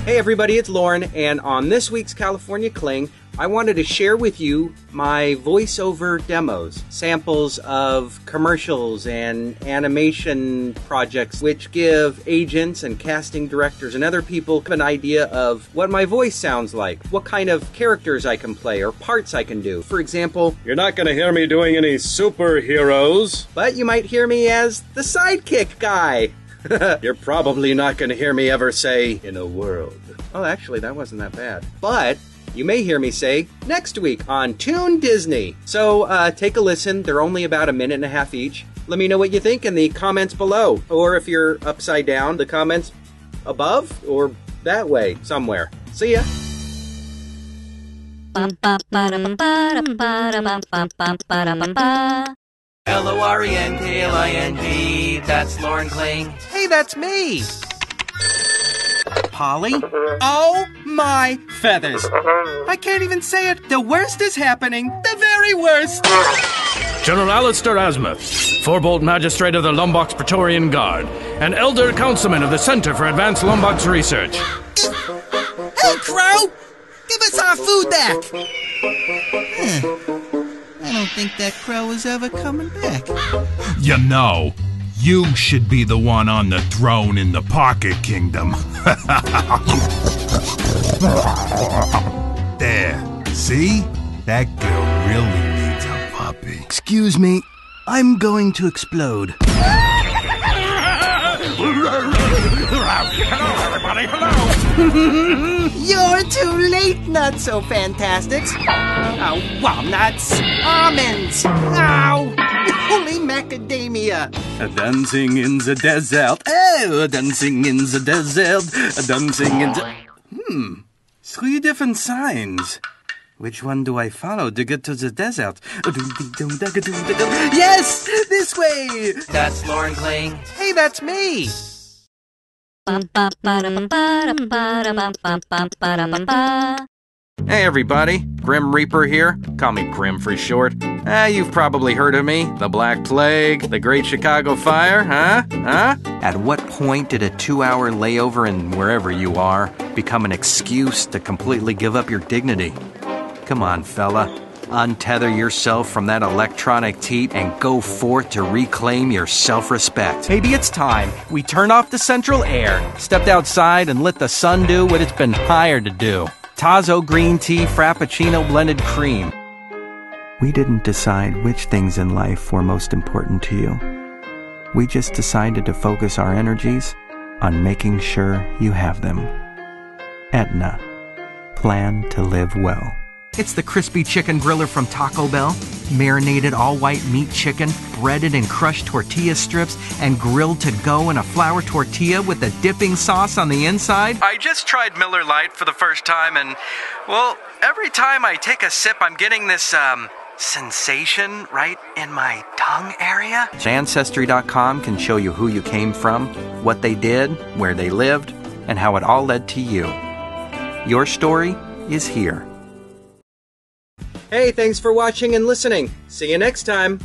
Hey everybody, it's Loren, and on this week's California Kling, I wanted to share with you my voiceover demos, samples of commercials and animation projects which give agents and casting directors and other people an idea of what my voice sounds like, what kind of characters I can play or parts I can do. For example, you're not going to hear me doing any superheroes, but you might hear me as the sidekick guy. You're probably not going to hear me ever say, in a world. Oh, actually, that wasn't that bad. But you may hear me say next week on Toon Disney. So take a listen. They're only about a minute and a half each. Let me know what you think in the comments below. Or if you're upside down, the comments above or that way somewhere. See ya. LORENKLING, that's Loren Kling. Hey, that's me! Polly? Oh my feathers! I can't even say it. The worst is happening. The very worst! General Alistair Azimuth, Forbolt Magistrate of the Lombok's Praetorian Guard, and Elder Councilman of the Center for Advanced Lombok's Research. Hey, Crow! Give us our food back! I don't think that crow is ever coming back. You know, you should be the one on the throne in the Pocket Kingdom. There, see? That girl really needs a puppy. Excuse me, I'm going to explode. Hello, everybody, hello! You're too late, not so fantastics. Oh, walnuts, almonds, ow, holy macadamia. A dancing in the desert, oh, a dancing in the desert, a dancing in the... 3 different signs. Which one do I follow to get to the desert? Yes! This way! That's Loren Kling. Hey, that's me! Hey everybody, Grim Reaper here. Call me Grim for short. You've probably heard of me. The Black Plague, the Great Chicago Fire, huh? At what point did a 2-hour layover in wherever you are become an excuse to completely give up your dignity? Come on, fella. Untether yourself from that electronic teat and go forth to reclaim your self-respect. Maybe it's time we turn off the central air, stepped outside and let the sun do what it's been hired to do. Tazo green tea frappuccino blended cream. We didn't decide which things in life were most important to you. We just decided to focus our energies on making sure you have them. Aetna. Plan to live well. It's the crispy chicken griller from Taco Bell. Marinated all-white meat chicken, breaded in crushed tortilla strips, and grilled to go in a flour tortilla with a dipping sauce on the inside. I just tried Miller Lite for the first time and, well, every time I take a sip, I'm getting this, sensation right in my tongue area. Ancestry.com can show you who you came from, what they did, where they lived, and how it all led to you. Your story is here. Hey, thanks for watching and listening. See you next time.